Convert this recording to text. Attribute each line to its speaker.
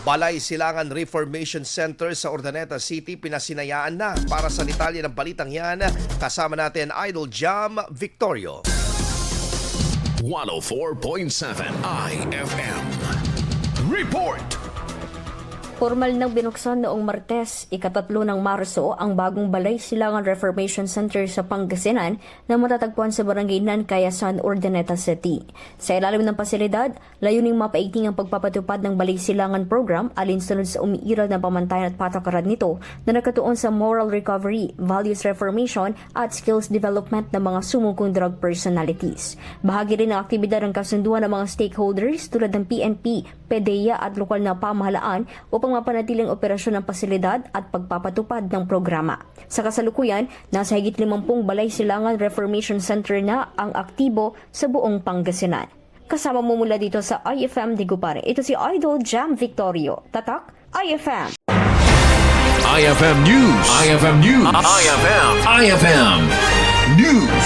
Speaker 1: Balay Silangan Reformation Center sa Urdaneta City, Pinasinayaan na. Para sa detalye ng balitang yan, kasama natin Idol Jam Victorio.
Speaker 2: 104.7 IFM. Report!
Speaker 3: Formal nang binuksan noong Martes, ika-3 ng Marso, ang bagong Balay Silangan Reformation Center sa Pangasinan na matatagpuan sa Barangay Nancayasan, Urdaneta City. Sa ilalim ng pasilidad, layuning mapaigting ang pagpapatupad ng Balay Silangan Program alinsunod sa umiiral na pamantayan at patakaran nito na nakatuon sa moral recovery, values reformation at skills development ng mga sumugong drug personalities. Bahagi rin ng aktibidad ng kasunduan ng mga stakeholders tulad ng PNP, PDEA at lokal na pamahalaan upang mapanatiling operasyon ng pasilidad at pagpapatupad ng programa. Sa kasalukuyan, nasa higit 50 Balay Silangan Reformation Center na ang aktibo sa buong Pangasinan. Kasama mo mula dito sa IFM Digupare. Ito si Idol Jam Victorio. Tatak, IFM.
Speaker 2: IFM News. IFM News. IFM News.